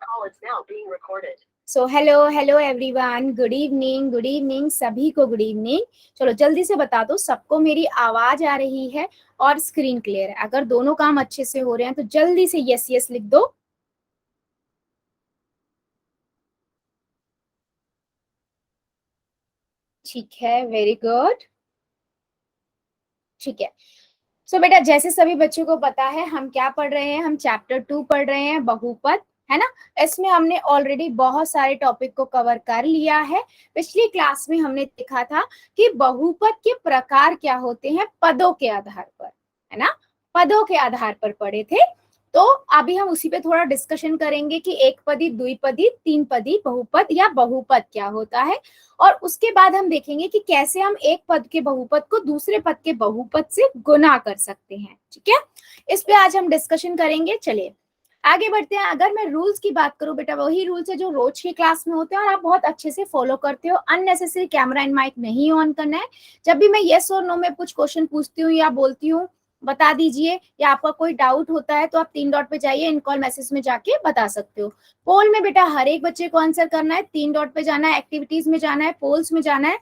So hello hello everyone, good evening सभी को good evening. चलो जल्दी से बता दो सबको मेरी आवाज आ रही है और स्क्रीन क्लियर है। अगर दोनों काम अच्छे से हो रहे हैं तो जल्दी से यस यस लिख दो। ठीक है, वेरी गुड। ठीक है, सो बेटा जैसे सभी बच्चों को पता है हम क्या पढ़ रहे हैं, हम चैप्टर 2 पढ़ रहे हैं, बहुपद, है ना। इसमें हमने ऑलरेडी बहुत सारे टॉपिक को कवर कर लिया है। पिछली क्लास में हमने देखा था कि बहुपद के प्रकार क्या होते हैं पदों के आधार पर, है ना, पदों के आधार पर पढ़े थे। तो अभी हम उसी पे थोड़ा डिस्कशन करेंगे कि एक पदी, द्विपदी, तीन पदी बहुपद या बहुपद क्या होता है। और उसके बाद हम देखेंगे कि कैसे हम एक पद के बहुपद को दूसरे पद के बहुपद से गुना कर सकते हैं। ठीक है, इस पे आज हम डिस्कशन करेंगे। चलिए आगे बढ़ते हैं। अगर मैं रूल्स की बात करूं बेटा, वही रूल्स है जो रोज की क्लास में होते हैं और आप बहुत अच्छे से फॉलो करते हो। अननेसेसरी कैमरा एंड माइक नहीं ऑन करना है। जब भी मैं येस और नो में कुछ क्वेश्चन पूछती हूँ या बोलती हूँ बता दीजिए, या आपका कोई डाउट होता है तो आप 3 डॉट पे जाइए, इन कॉल मैसेज में जाके बता सकते हो। पोल में बेटा हर एक बच्चे को आंसर करना है, 3 डॉट पे जाना है, एक्टिविटीज में जाना है, पोल्स में जाना है।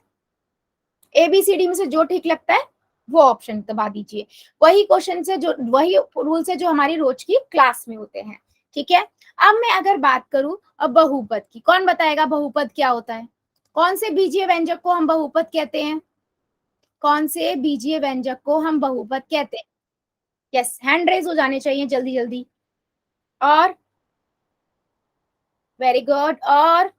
एबीसीडी में से जो ठीक लगता है वो ऑप्शन दबा दीजिए। वही क्वेश्चन से जो, वही रूल से जो हमारी रोज की क्लास में होते हैं। ठीक है, अब मैं अगर बात करूं अब बहुपद की, कौन बताएगा बहुपद क्या होता है? कौन से बीजीय व्यंजक को हम बहुपद कहते हैं? कौन से बीजीय व्यंजक को हम बहुपद कहते हैं? यस, हैंड रेज हो जाने चाहिए जल्दी जल्दी। और वेरी गुड, और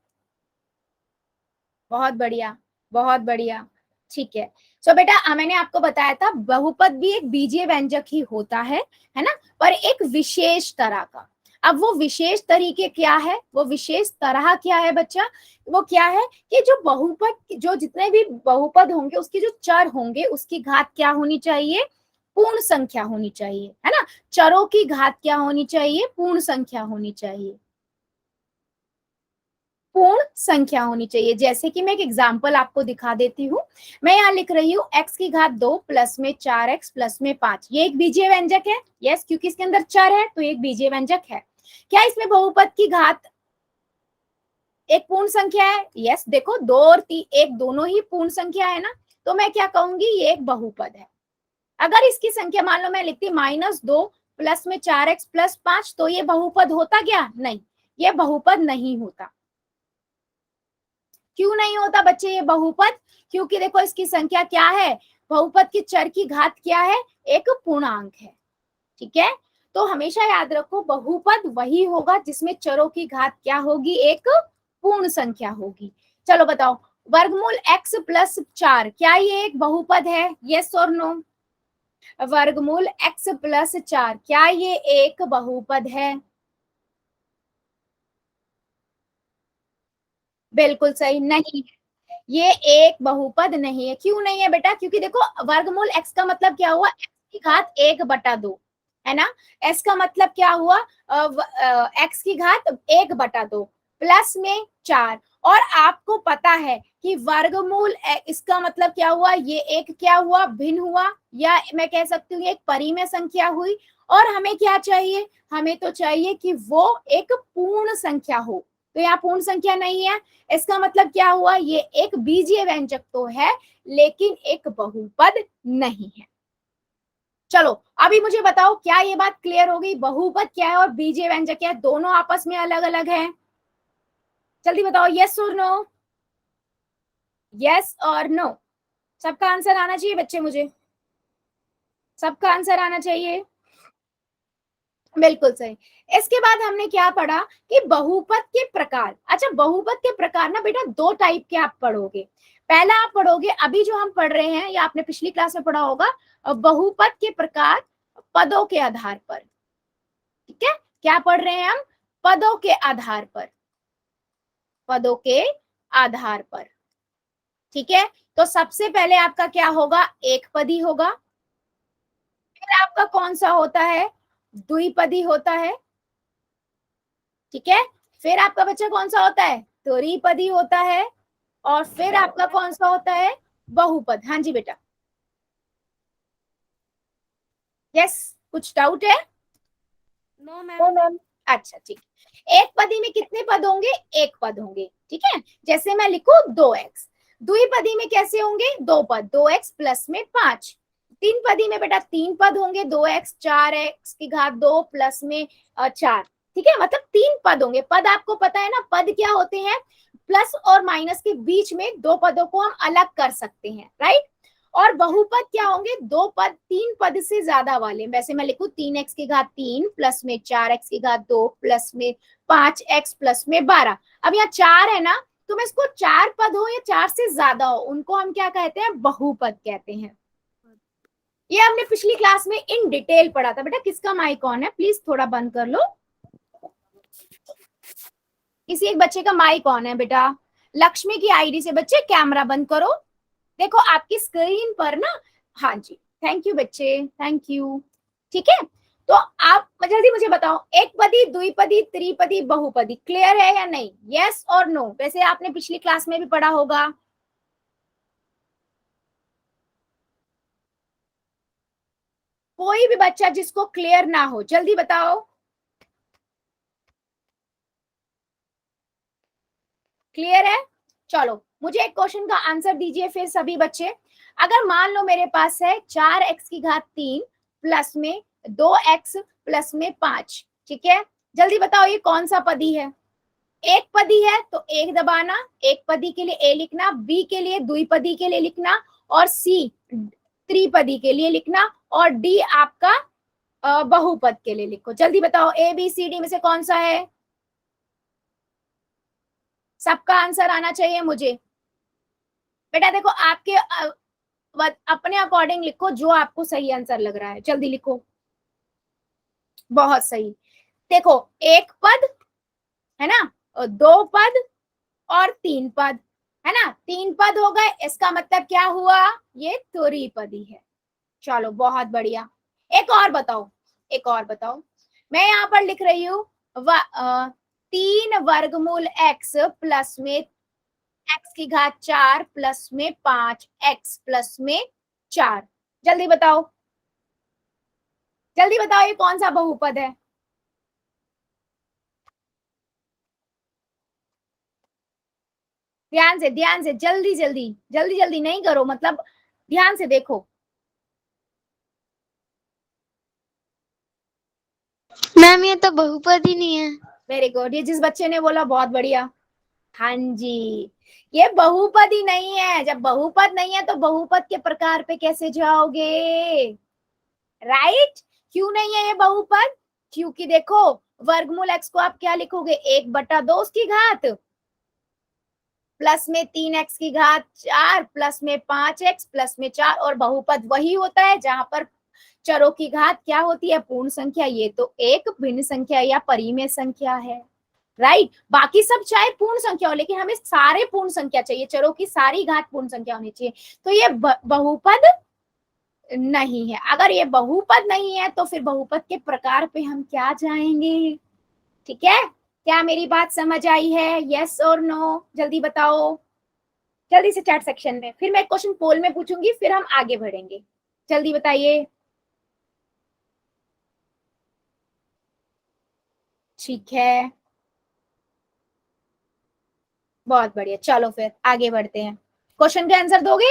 बहुत बढ़िया, बहुत बढ़िया। ठीक है, सो बेटा मैंने आपको बताया था बहुपद भी एक बीजीय व्यंजक ही होता है ना, पर एक विशेष तरह का। अब वो विशेष तरीके क्या है, वो विशेष तरह क्या है बच्चा? वो क्या है कि जो बहुपद, जो जितने भी बहुपद होंगे उसके जो चर होंगे उसकी घात क्या होनी चाहिए? पूर्ण संख्या होनी चाहिए, है ना। चरों की घात क्या होनी चाहिए? पूर्ण संख्या होनी चाहिए, पूर्ण संख्या होनी चाहिए। जैसे कि मैं एक एग्जांपल आपको दिखा देती हूँ। मैं यहाँ लिख रही हूँ x की घात 2 प्लस में 4x प्लस में 5। ये एक बीजीय व्यंजक है। यस, क्योंकि इसके अंदर चर है तो एक बीजीय व्यंजक है। क्या इसमें बहुपद की घात एक पूर्ण संख्या है? यस, देखो 2 और 3 एक दोनों ही पूर्ण संख्या है ना, तो मैं क्या कहूंगी? ये एक बहुपद है। अगर इसकी संख्या मान लो मैं लिखती -2 प्लस में 4x प्लस 5, तो ये बहुपद होता क्या? नहीं, ये बहुपद नहीं होता। क्यों नहीं होता बच्चे ये बहुपद? क्योंकि देखो इसकी संख्या क्या है, बहुपद की चर की घात क्या है? एक पूर्णांक है। ठीक है, तो हमेशा याद रखो बहुपद वही होगा जिसमें चरों की घात क्या होगी? एक पूर्ण संख्या होगी। चलो बताओ, वर्गमूल x प्लस 4 क्या ये एक बहुपद है? यस और नो? वर्गमूल x प्लस 4 क्या ये एक बहुपद है? बिल्कुल सही, नहीं, ये एक बहुपद नहीं है। क्यों नहीं है बेटा? क्योंकि देखो वर्गमूल x का मतलब क्या हुआ? x की घात 1/2, है ना। s का मतलब क्या हुआ? x की घात 1/2 प्लस में 4। और आपको पता है कि वर्गमूल इसका मतलब क्या हुआ? ये एक क्या हुआ? भिन्न हुआ, या मैं कह सकती हूँ एक परिमेय संख्या हुई। और हमें क्या चाहिए? हमें तो चाहिए कि वो एक पूर्ण संख्या हो। तो यहाँ पूर्ण संख्या नहीं है, इसका मतलब क्या हुआ? ये एक बीजीय व्यंजक तो है लेकिन एक बहुपद नहीं है। चलो अभी मुझे बताओ, क्या ये बात क्लियर हो गई? बहुपद क्या है और बीजीय व्यंजक क्या है, दोनों आपस में अलग अलग है। जल्दी बताओ, यस और नो? यस और नो? सबका आंसर आना चाहिए बच्चे, मुझे सबका आंसर आना चाहिए। बिल्कुल सही। इसके बाद हमने क्या पढ़ा कि बहुपद के प्रकार। अच्छा, बहुपद के प्रकार ना बेटा दो टाइप के आप पढ़ोगे। पहला आप पढ़ोगे, अभी जो हम पढ़ रहे हैं या आपने पिछली क्लास में पढ़ा होगा, बहुपद के प्रकार पदों के आधार पर। ठीक है, क्या पढ़ रहे हैं हम? पदों के आधार पर, पदों के आधार पर। ठीक है, तो सबसे पहले आपका क्या होगा? एक पदी होगा। फिर आपका कौन सा होता है? द्विपदी होता है। ठीक है, फिर आपका बच्चा कौन सा होता है? त्रिपदी होता है। और फिर आपका कौन सा होता है? बहुपद। हाँ जी बेटा, यस, कुछ डाउट है? नो ओ मैम। मैम। अच्छा ठीक, एक पदी में कितने पद होंगे? एक पद होंगे, ठीक है। जैसे मैं लिखूं 2x, द्विपदी में कैसे होंगे? दो पद, 2x प्लस में 5। तीन पदी में बेटा तीन पद होंगे, 2x 4x की घात 2 प्लस में 4, ठीक है। मतलब तीन पद होंगे। पद आपको पता है ना, पद क्या होते हैं? प्लस और माइनस के बीच में दो पदों को हम अलग कर सकते हैं, राइट। और बहुपद क्या होंगे? दो पद, तीन पद से ज्यादा वाले। वैसे मैं लिखूं 3x की घात 3 प्लस में 4x की घात 2 प्लस में 5x प्लस में 12। अब यहाँ 4 है ना, तो मैं इसको 4 पद हो या 4 से ज्यादा हो, उनको हम क्या कहते हैं? बहुपद कहते हैं। ये हमने पिछली क्लास में इन डिटेल पढ़ा था। बेटा किसका माइक ऑन है? प्लीज थोड़ा बंद कर लो। किसी एक बच्चे का माइक ऑन है बेटा। लक्ष्मी की आईडी से बच्चे कैमरा बंद करो। देखो आपकी स्क्रीन पर ना, हाँ जी, थैंक यू बच्चे, थैंक यू। ठीक है, तो आप जल्दी मुझे बताओ, एक पदी, द्विपदी, त्रिपदी, बहुपदी क्लियर है या नहीं? यस और नो? वैसे आपने पिछली क्लास में भी पढ़ा होगा। कोई भी बच्चा जिसको क्लियर ना हो जल्दी बताओ। क्लियर है? चलो मुझे एक क्वेश्चन का आंसर दीजिए फिर सभी बच्चे। अगर मान लो मेरे पास है 4x की घात 3 प्लस में 2x प्लस में 5, ठीक है। जल्दी बताओ ये कौन सा पदी है? एक पदी है तो एक दबाना, एक पदी के लिए ए लिखना, बी के लिए द्विपदी के लिए लिखना, और सी त्रिपदी के लिए लिखना, और डी आपका बहुपद के लिए लिखो। जल्दी बताओ ए बी सी डी में से कौन सा है? सबका आंसर आना चाहिए मुझे। बेटा देखो आपके अपने अकॉर्डिंग लिखो, जो आपको सही आंसर लग रहा है जल्दी लिखो। बहुत सही। देखो एक पद है ना, और दो पद और तीन पद है ना, तीन पद हो गए, इसका मतलब क्या हुआ? ये त्रिपदी है। चलो बहुत बढ़िया। एक और बताओ, एक और बताओ। मैं यहाँ पर लिख रही हूँ 3 वर्गमूल x प्लस में x की घात 4 प्लस में 5x प्लस में 4। जल्दी बताओ, जल्दी बताओ ये कौन सा बहुपद है? ध्यान से जल्दी जल्दी, जल्दी जल्दी नहीं करो, मतलब ध्यान से देखो। मैम ये तो बहुपद ही नहीं है। वेरी गुड, ये जिस बच्चे ने बोला बहुत बढ़िया। हाँ जी, ये बहुपद ही नहीं है। जब बहुपद नहीं है तो बहुपद के प्रकार पे कैसे जाओगे? राइट। क्यों नहीं है ये बहुपद? क्योंकि देखो वर्गमूल x को आप क्या लिखोगे? 1/2 उसकी घात प्लस में 3x की घात 4 प्लस में 5x प्लस में 4। और बहुपद वही होता है जहां पर चरों की घात क्या होती है? पूर्ण संख्या। ये तो एक भिन्न संख्या या परिमेय संख्या है, राइट। बाकी सब चाहे पूर्ण संख्या हो, लेकिन हमें सारे पूर्ण संख्या चाहिए, चरों की सारी घात पूर्ण संख्या होनी चाहिए। तो ये बहुपद नहीं है। अगर ये बहुपद नहीं है तो फिर बहुपद के प्रकार पे हम क्या जाएंगे? ठीक है, क्या मेरी बात समझ आई है? यस और नो? जल्दी बताओ, जल्दी से चैट सेक्शन में। फिर मैं क्वेश्चन पोल में पूछूंगी, फिर हम आगे बढ़ेंगे। जल्दी बताइए। ठीक है, बहुत बढ़िया। चलो फिर आगे बढ़ते हैं। क्वेश्चन का आंसर दोगे?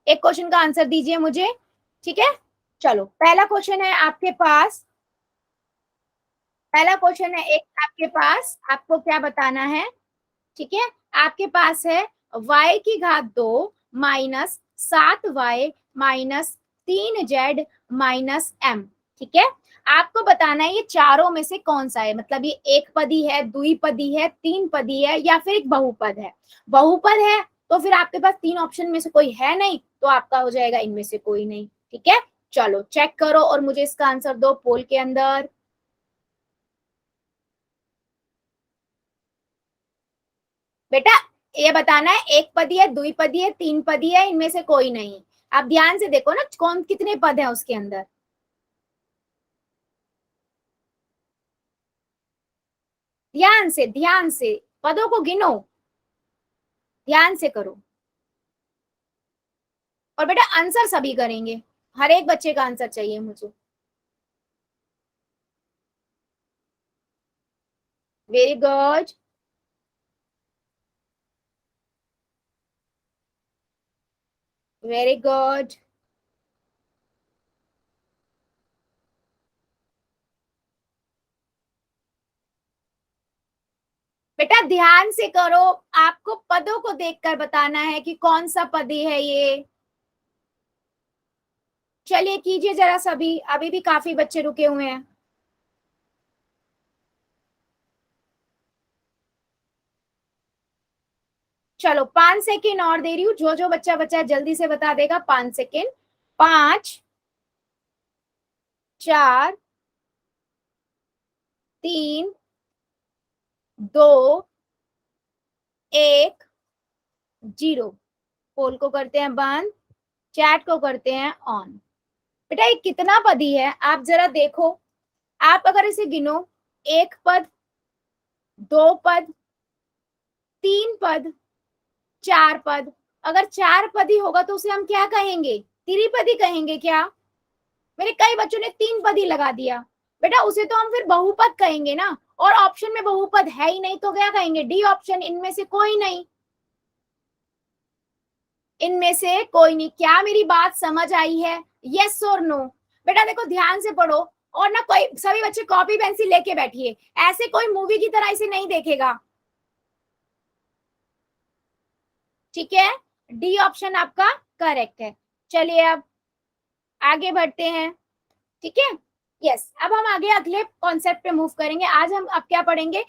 एक क्वेश्चन का आंसर दीजिए मुझे, ठीक है। चलो पहला क्वेश्चन है आपके पास, पहला क्वेश्चन है एक आपके पास, आपको क्या बताना है? ठीक है, आपके पास है y की घात 2 minus 7y minus 3z minus m। ठीक है, आपको बताना है ये चारों में से कौन सा है। मतलब ये एक पदी है, द्विपदी है, तीन पदी है, या फिर एक बहुपद है। बहुपद है तो फिर आपके पास तीन ऑप्शन में से कोई है नहीं, तो आपका हो जाएगा इनमें से कोई नहीं। ठीक है, चलो चेक करो और मुझे इसका आंसर दो पोल के अंदर। बेटा ये बताना है एक पदी है, द्विपदी है, तीन पदी है, इनमें से कोई नहीं। आप ध्यान से देखो ना कौन कितने पद है उसके अंदर। ध्यान से पदों को गिनो, ध्यान से करो। और बेटा आंसर सभी करेंगे, हर एक बच्चे का आंसर चाहिए मुझे। Very good. Very good. बेटा ध्यान से करो, आपको पदों को देखकर बताना है कि कौन सा पदी है ये। चलिए कीजिए जरा सभी, अभी भी काफी बच्चे रुके हुए हैं। चलो 5 सेकेंड और दे रही हूँ, जो जो बच्चा बच्चा जल्दी से बता देगा। 5 सेकेंड। 5, 4, 3, 2, 1, 0। पोल को करते हैं बंद, चैट को करते हैं ऑन। बेटा ये कितना पदी है आप जरा देखो। आप अगर इसे गिनो, 1 पद, 2 पद, 3 पद, 4 पद। अगर 4 पदी होगा तो उसे हम क्या कहेंगे? त्रिपदी कहेंगे क्या? मेरे कई बच्चों ने 3 पदी लगा दिया। बेटा उसे तो हम फिर बहुपद कहेंगे ना, और ऑप्शन में बहुपद है ही नहीं तो क्या कहेंगे? डी ऑप्शन, इनमें से कोई नहीं। इनमें से कोई नहीं। क्या मेरी बात समझ आई है? यस और नो? बेटा देखो ध्यान से पढ़ो, और ना कोई, सभी बच्चे कॉपी पेंसिल लेके बैठिए, ऐसे कोई मूवी की तरह इसे नहीं देखेगा, ठीक है? डी ऑप्शन आपका करेक्ट है। चलिए अब आगे बढ़ते हैं, ठीक है? यस, अब हम आगे अगले कॉन्सेप्ट पे मूव करेंगे। आज हम अब क्या पढ़ेंगे?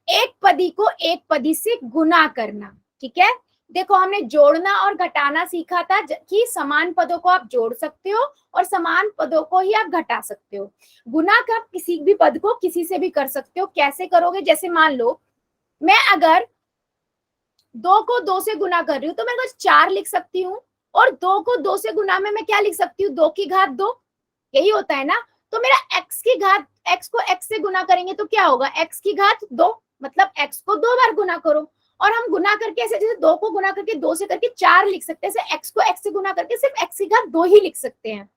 एक पदी को एक पदी से गुना करना, ठीक है? देखो हमने जोड़ना और घटाना सीखा था कि समान पदों को आप जोड़ सकते हो और समान पदों को ही आप घटा सकते हो। गुना का आप किसी भी पद को किसी से भी कर सकते हो। कैसे करोगे? जैसे मान लो मैं अगर 2 को 2 से गुना कर रही हूँ तो मैं बस 4 लिख सकती हूँ, और 2 को 2 से गुना में मैं क्या लिख सकती हूँ? 2 की घात 2। यही होता है ना? तो मेरा x को x से गुना करेंगे तो क्या होगा? x की घात 2, मतलब x को 2 बार गुना करो। और हम गुना करके ऐसे, जैसे 2 को गुना करके 2 से करके 4 लिख सकते हैं, ऐसे x को x से गुना करके सिर्फ x की घात 2 ही लिख सकते हैं,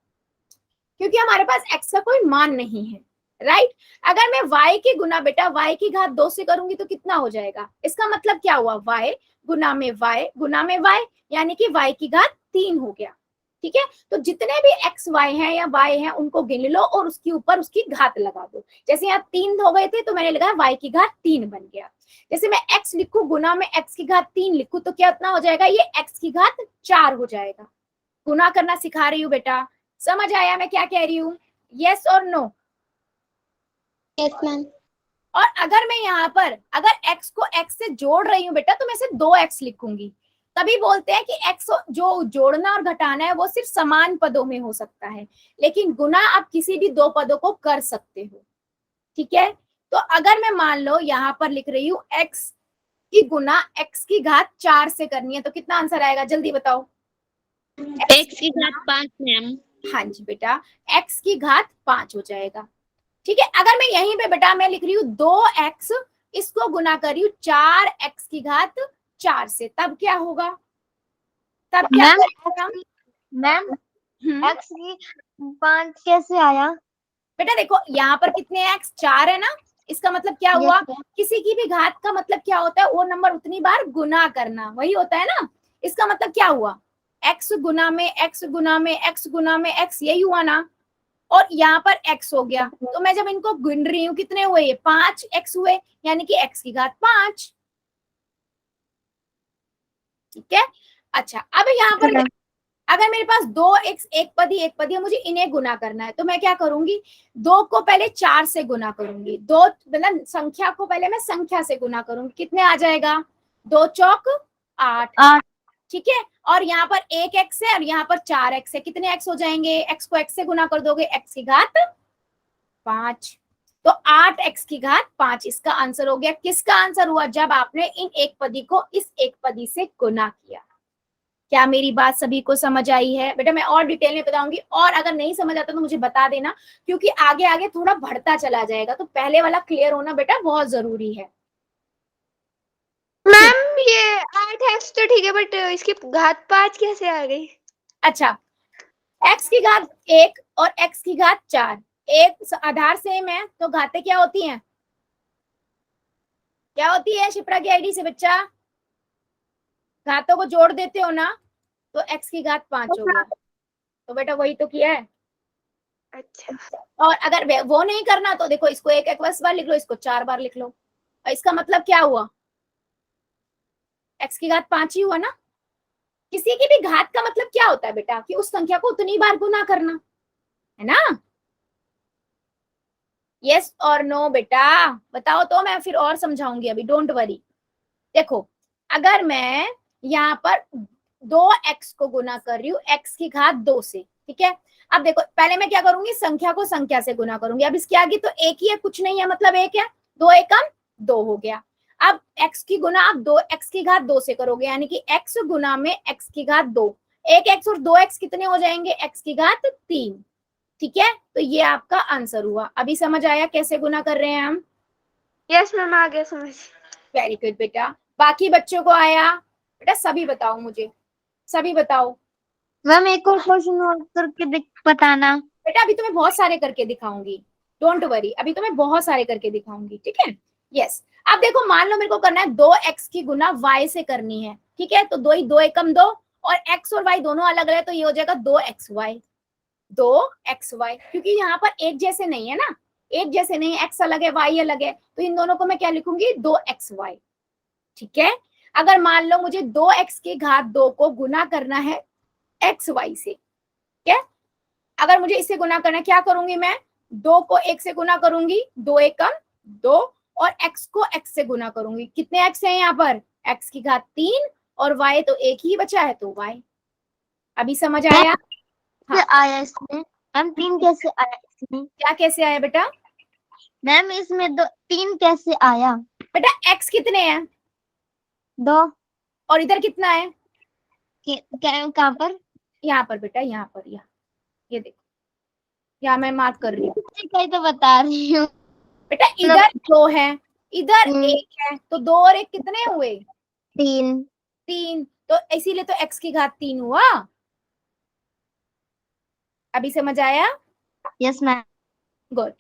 क्योंकि हमारे पास x का कोई मान नहीं है, राइट? अगर मैं y की गुना बेटा y की घात 2 से करूंगी तो कितना हो जाएगा? इसका मतलब क्या हुआ? y गुना में y गुना में y, यानी कि y की घात 3 हो गया, ठीक है? तो जितने भी x y हैं या y हैं उनको गिन लो और उसके ऊपर उसकी घात लगा दो। जैसे यहाँ 3 हो गए थे तो मैंने लगाया y की घात 3 बन गया। जैसे मैं x लिखूं गुना में x की घात 3 लिखूं तो क्या इतना हो जाएगा? ये x की घात 4 हो जाएगा। गुना करना सिखा रही हूँ बेटा, समझ आया मैं क्या कह रही हूँ? यस और नो? Yes ma'am. और अगर मैं यहाँ पर अगर x को x से जोड़ रही हूँ बेटा तो मैं सिर्फ 2x लिखूंगी। तभी बोलते हैं कि x जो जोड़ना और घटाना है वो सिर्फ समान पदों में हो सकता है, लेकिन गुना आप किसी भी 2 पदों को कर सकते हो, ठीक है? तो अगर मैं मान लो यहाँ पर लिख रही हूँ x की गुना x की घात 4 से करनी है तो कितना आंसर आएगा? जल्दी बताओ। x की घात 5 मैम। हाँ जी बेटा, x की घात 5 हो जाएगा, ठीक है? अगर मैं यहीं पे बेटा मैं लिख रही हूँ 2x, इसको गुना कर रही हूँ 4x की घात 4 से, तब क्या होगा? तब क्या करेंगे हम? मैम x की 5 कैसे आया? बेटा देखो यहाँ पर कितने x? 4 है ना? इसका मतलब क्या हुआ? Yes, किसी की भी घात का मतलब क्या होता है? वो नंबर उतनी बार गुना करना, वही होता है ना? इसका मतलब क्या हुआ? x गुना में x गुना में x गुना में x, यही हुआ ना? और यहाँ पर x हो गया, तो मैं जब इनको गिन रही हूँ कितने हुए? ये 5x हुए, यानी कि x की घात 5, ठीक है? अच्छा अब यहाँ पर अगर मेरे पास 2x एक पदी है, मुझे इन्हें गुना करना है तो मैं क्या करूंगी? 2 को पहले 4 से गुना करूंगी, 2 मतलब संख्या को पहले मैं संख्या से गुना करूंगी, कितने आ जाएगा? 2 चौक 8, ठीक है? और यहाँ पर 1x है और यहाँ पर 4x है, कितने x हो जाएंगे? x को x से गुना कर दोगे, x की घात 5, तो 8x की घात 5 इसका आंसर हो गया। किसका आंसर हुआ? जब आपने इन एक पदी को इस एक पदी से गुना किया। क्या मेरी बात सभी को समझ आई है? बेटा मैं और डिटेल में बताऊंगी, और अगर नहीं समझ आता तो मुझे बता देना, क्योंकि आगे आगे थोड़ा बढ़ता चला जाएगा, तो पहले वाला क्लियर होना बेटा बहुत जरूरी है। मैम ये 8x तो ठीक है, बट इसकी घात 5 कैसे आ गई? अच्छा, x की घात 1 और x की घात 4 एक आधार सेम है तो घातें क्या होती हैं? क्या होती है शिप्रा की आईडी से बच्चा? घातों को जोड़ देते हो ना तो x की घात 5 हो गया। तो बेटा वही तो किया है। अच्छा और अगर वो नहीं करना तो देखो इसको एक 21 बार लिख लो, इसको 4 बार लिख लो। और इसका मतलब क्या हुआ? x की घात 5 ही हुआ ना। किसी की भी घात का मतलब क्या होता है बेटा? कि उस संख्या को उतनी बार गुना करना, है ना? यस और नो बेटा बताओ तो मैं फिर और समझाऊंगी, अभी डोंट वरी। देखो अगर मैं यहाँ पर 2x को गुना कर रही हूँ x की घात 2 से, ठीक है। अब देखो पहले मैं क्या करूंगी, संख्या को संख्या से गुना करूंगी। अब इसके आगे तो एक ही है, कुछ नहीं है, मतलब एक है, 2 एकम 2 हो गया। अब x की गुना आप 2x की घात 2 से करोगे, यानी कि x गुना में x की घात 2, एक x और 2x कितने हो जाएंगे? x की घात 3, ठीक है। तो ये आपका आंसर हुआ। अभी समझ आया कैसे गुना कर रहे हैं हम? यस मैम आ गया समझ। वेरी गुड बेटा। बाकी बच्चों को आया? बेटा सभी बताओ मुझे, सभी बताओ। मैम एक और क्वेश्चन और करके बताना। बेटा अभी तो मैं बहुत सारे करके दिखाऊंगी, डोंट वरी, अभी तो मैं बहुत सारे करके दिखाऊंगी, ठीक है। यस अब देखो मान लो मेरे को करना है 2x की गुना y से करनी है, ठीक है। तो 2 ही 2 एकम 2 और x और y दोनों अलग अलग है, तो ये हो जाएगा 2xy, 2xy, क्योंकि यहाँ पर एक जैसे नहीं है ना, एक जैसे नहीं, x अलग है y अलग है, तो इन दोनों को मैं क्या लिखूंगी? 2xy, ठीक है। अगर मान लो मुझे 2x की घात 2 को गुना करना है xy से, ठीक है। अगर मुझे इससे गुना करना है, क्या करूंगी मैं? 2 को 1 से गुना करूंगी, 2 एकम 2, और x को x से गुना करूंगी। कितने x है यहाँ पर? x की घात 3 और y तो एक ही बचा है, तो y। अभी समझ आया? हाँ। आया इसमें मैम 3 कैसे आया इसमें? क्या कैसे आया बेटा? मैम इसमें 3 कैसे आया? बेटा x कितने हैं 2 और इधर कितना है? कहाँ पर? यहाँ पर बेटा, यहाँ पर, यहाँ, ये देखो, यहाँ मैं मार्क कर रही हूँ कहीं तो बता रही हूँ बेटा। इधर 2 है, इधर 1 है, तो 2 और 1 कितने हुए? 3। 3, तो इसीलिए तो x की घात 3 हुआ। अभी समझ आया? Yes ma'am. गुड।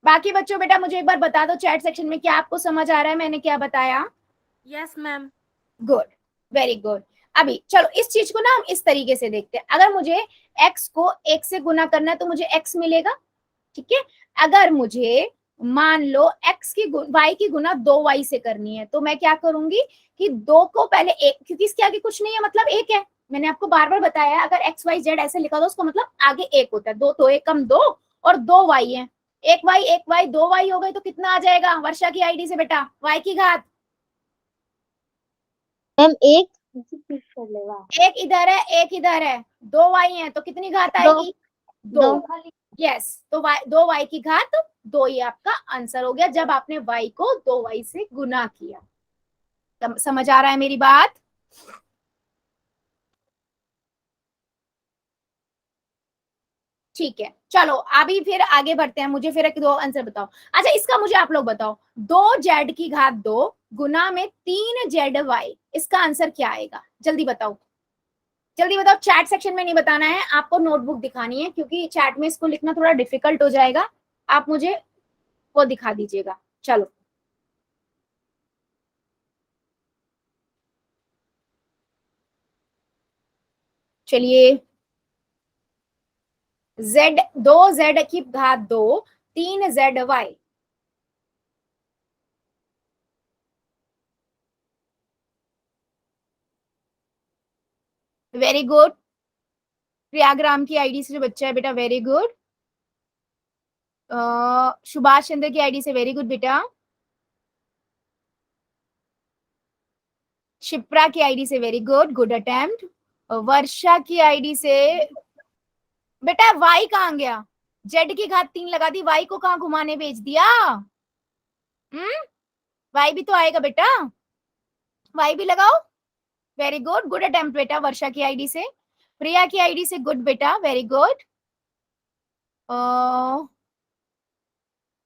बाकी बच्चों बेटा मुझे एक बार बता दो चैट सेक्शन में, क्या आपको समझ आ रहा है मैंने क्या बताया? Yes ma'am. Good, very good. अभी चलो इस चीज को ना हम इस तरीके से देखते हैं। अगर मुझे x को 1 से गुना करना है तो मुझे x मिलेगा, ठीक है। अगर मुझे मान लो y की गुना 2y से करनी है, तो मैं क्या करूंगी कि 2 को पहले 1, क्योंकि इसके आगे कुछ नहीं है, मतलब 1 है। मैंने आपको बार बार बताया अगर x y z ऐसे लिखा तो उसका मतलब आगे 1 होता है। 2 तो 1 कम 2 और 2y है, 1y 2y हो गए, तो कितना आ जाएगा वर्षा की आईडी से बेटा? y की घात मैम एक एक इधर है, एक इधर है, 2y है, तो कितनी घात आएगी? 2। यस, तो 2y की घात 2 ये आपका आंसर हो गया, जब आपने y को 2y से गुना किया। समझ आ रहा है मेरी बात? ठीक है, चलो अभी फिर आगे बढ़ते हैं। मुझे फिर एक दो आंसर बताओ। अच्छा इसका मुझे आप लोग बताओ, 2z की घात 2 गुना में 3zy, इसका आंसर क्या आएगा? जल्दी बताओ, जल्दी बताओ। चैट सेक्शन में नहीं बताना है आपको, नोटबुक दिखानी है, क्योंकि चैट में इसको लिखना थोड़ा डिफिकल्ट हो जाएगा। आप मुझे वो दिखा दीजिएगा। चलो चलिए, z 2z की घात 2 3zy, वेरी गुड। प्रयागराम की आईडी से जो बच्चा है बेटा, वेरी गुड। सुभाष चंद्र की आईडी से वेरी गुड बेटा। शिप्रा की आईडी से वेरी गुड, गुड अटेम्प्ट। वर्षा की आईडी से बेटा y कहाँ गया? z की घात 3 लगा दी, y को कहाँ घुमाने भेज दिया? y भी तो आएगा बेटा, y भी लगाओ। वेरी गुड, गुड अटेम्प्ट बेटा वर्षा की आईडी से। प्रिया की आईडी से गुड बेटा, वेरी गुड।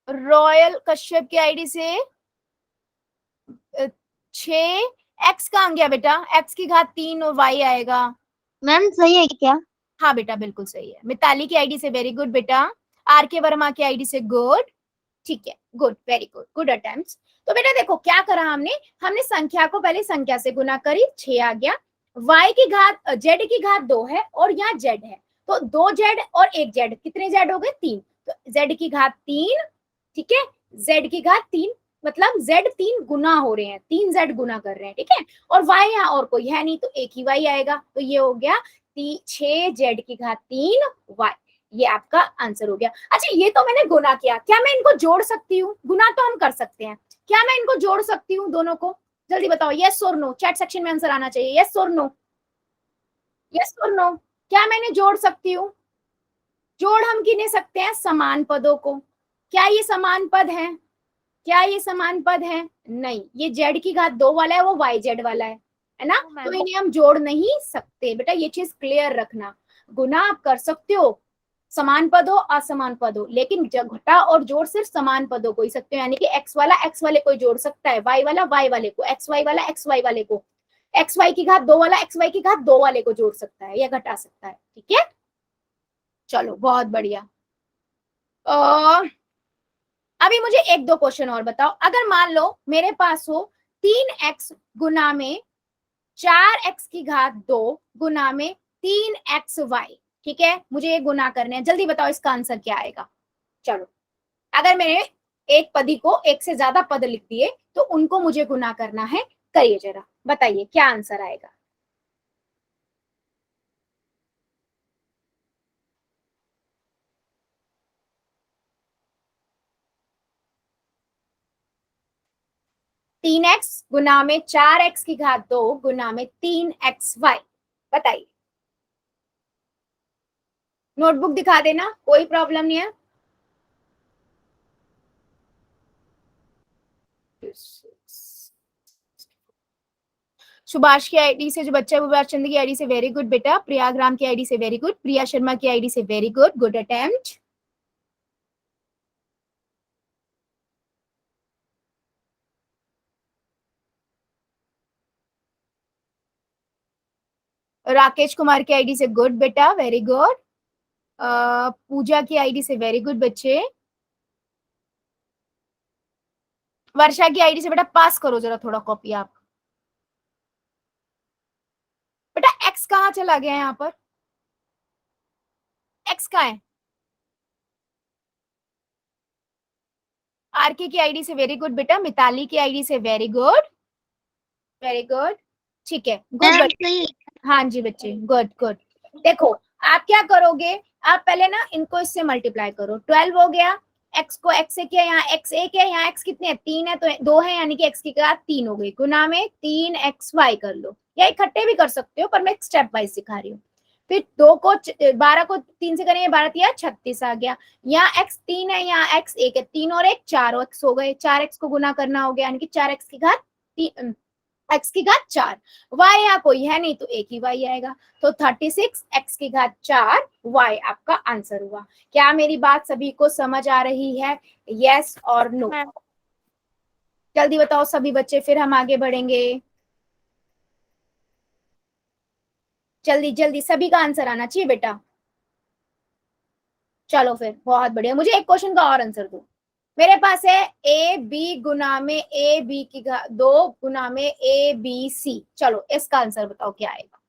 रॉयल कश्यप की आईडी से 6, x कहाँ गया बेटा? x की घात 3 और y आएगा। मैम सही है क्या? हाँ बेटा बिल्कुल सही है। मिताली की आईडी से वेरी गुड बेटा। आर के वर्मा की आईडी से गुड, ठीक है, good, very good, good attempts. तो बेटा देखो क्या करा हमने संख्या को पहले संख्या से गुना करी, 6 आ गया। y की घात z की घात 2 है और यहाँ z है, तो 2z और 1z, कितने z हो गए? 3। तो z की घात 3, ठीक है, z की घात 3, मतलब z 3 गुना हो रहे हैं, 3z गुना कर रहे हैं, ठीक है। और y यहाँ और कोई है नहीं, तो एक ही y आएगा, तो ये हो गया 6z की घात 3y, ये आपका आंसर हो गया। अच्छा ये तो मैंने गुना किया, क्या मैं इनको जोड़ सकती हूँ? गुना तो हम कर सकते हैं, क्या मैं इनको जोड़ सकती हूँ दोनों को? जल्दी बताओ, यस और नो, चैट सेक्शन में आंसर आना चाहिए, यस और नो, यस और नो, क्या मैंने जोड़ सकती हूँ? जोड़ हम किन्हें सकते हैं? समान पदों को। क्या ये समान पद है? क्या ये समान पद है? नहीं, ये z की घात 2 वाला है, वो yz वाला है ना, तो इन्हें हम जोड़ नहीं सकते। बेटा ये चीज क्लियर रखना, गुना आप कर सकते हो, समान पद हो असमान पद हो, लेकिन घटा और जोड़ सिर्फ समान पदों को ही सकते हो, यानी कि x वाला x वाले को जोड़ सकता है, y वाला y वाले को, xy वाला xy वाले को, xy की घात 2 वाला xy की घात 2 वाले को जोड़ सकता है या घटा सकता है, ठीक है। चलो बहुत बढ़िया। अभी मुझे एक दो क्वेश्चन और बताओ। अगर मान लो मेरे पास हो 3x गुना में 4x की घात 2 गुना में 3xy, ठीक है, मुझे ये गुना करने हैं, जल्दी बताओ इसका आंसर क्या आएगा। चलो, अगर मैंने एक पदी को एक से ज्यादा पद लिख दिए तो उनको मुझे गुना करना है, करिए जरा, बताइए क्या आंसर आएगा। तीन एक्स गुना में 4x की घात 2 गुना में 3xy, बताइए। नोटबुक दिखा देना, कोई प्रॉब्लम नहीं है। सुभाष की आईडी से जो बच्चा, बुबार चंद की आईडी से वेरी गुड बेटा, प्रियाग्राम की आईडी से वेरी गुड, प्रिया शर्मा की आईडी से very good, good attempt. Rakesh Kumar की आईडी से गुड बेटा, वेरी गुड। पूजा की आईडी से वेरी गुड बच्चे। वर्षा की आईडी से बेटा पास करो जरा थोड़ा कॉपी आप। बेटा एक्स कहाँ चला गया यहाँ पर? एक्स कहाँ है? आरके की आईडी से वेरी गुड बेटा, मिताली की आईडी से वेरी गुड, वेरी गुड, ठीक है, गुड बच्चे। हाँ जी बच्चे, गुड गुड। देखो आप क्या करोगे, आप पहले ना इनको इससे मल्टीप्लाई करो, 12 हो गया, x को x से किया, यहाँ x एक है, यहाँ x कितने हैं? 3 है, तो 2 है, यानी कि x की घात 3 हो गई, गुना में 3xy कर लो, या इकट्ठे भी कर सकते हो, पर मैं स्टेप वाइज सिखा रही हूँ। फिर 2 को 12 को 3 से करेंगे, 12 या 36 आ गया, यहाँ x 3 है, यहाँ x 1 है, 3 और 1 4x हो गए, 4x को गुना करना हो गया, यानी कि 4x की घात x की घात 4, y यहाँ कोई है नहीं तो एक ही y आएगा, तो 36 x की घात 4 y आपका आंसर हुआ। क्या मेरी बात सभी को समझ आ रही है? यस और नो? जल्दी बताओ सभी बच्चे, फिर हम आगे बढ़ेंगे। जल्दी जल्दी सभी का आंसर आना चाहिए बेटा। चलो फिर बहुत बढ़िया, मुझे एक क्वेश्चन का और आंसर दो। मेरे पास है ए बी गुना में ए बी की घात 2 गुना में ए बी सी, चलो इसका आंसर बताओ क्या आएगा।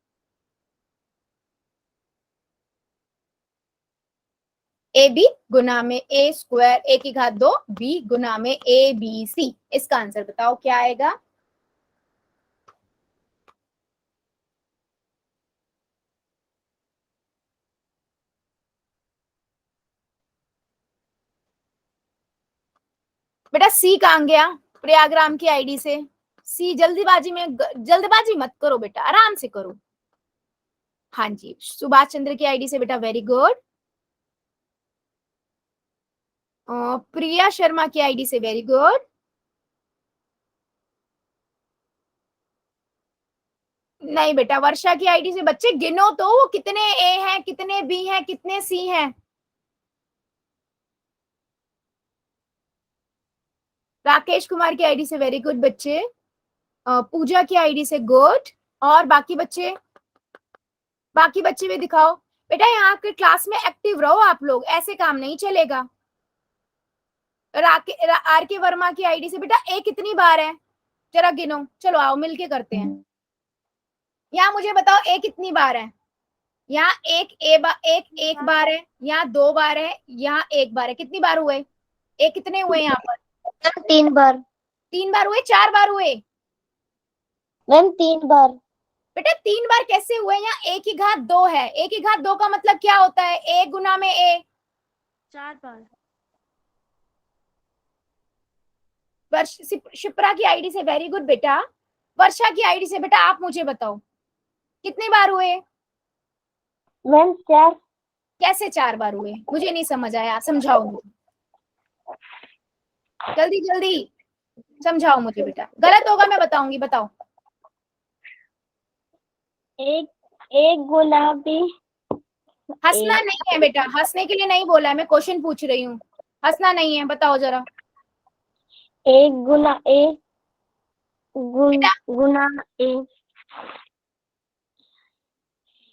ए बी गुना में ए स्क्वायर ए की घात 2 बी गुना में ए बी सी, इसका आंसर बताओ क्या आएगा। बेटा सी कहाँ गया? प्रयागराम की आईडी से सी, जल्दीबाजी में जल्दबाजी मत करो बेटा, आराम से करो। हाँ जी, सुभाष चंद्र की आईडी से बेटा वेरी गुड। प्रिया शर्मा की आईडी से वेरी गुड। नहीं बेटा, वर्षा की आईडी से बच्चे गिनो तो, वो कितने ए हैं, कितने बी हैं, कितने सी हैं। राकेश कुमार की आईडी से वेरी गुड बच्चे, पूजा की आईडी से गुड, और बाकी बच्चे, बाकी बच्चे भी दिखाओ। बेटा यहाँ के क्लास में एक्टिव रहो आप लोग, ऐसे काम नहीं चलेगा। आर के वर्मा की आईडी से। बेटा ए कितनी बार है, जरा गिनो, चलो आओ मिलके करते हैं। यहाँ मुझे बताओ ए कितनी बार है। यहाँ एक बार है, यहाँ 2 बार है, यहाँ 1 बार है। कितनी बार हुए ए, कितने हुए यहाँ पर? मैम 3 बार। 3 बार हुए, 4 बार हुए? मैम 3 बार। बेटा 3 बार कैसे हुए? यहाँ ए की घात 2 है, ए की घात 2 का मतलब क्या होता है? ए गुना में ए, 4 बार। शिप्रा की आईडी से, वेरी गुड बेटा। वर्षा की आईडी से बेटा आप मुझे बताओ कितनी बार हुए? मैम 4। कैसे 4 बार हुए? मुझे नहीं समझ आया, समझाओ मुझे, जल्दी जल्दी समझाओ मुझे बेटा। गलत होगा मैं बताऊंगी, बताओ। एक गुलाबी। हंसना नहीं है बेटा, हंसने के लिए नहीं बोला है, मैं क्वेश्चन पूछ रही हूँ, हंसना नहीं है। बताओ जरा। गुना ए।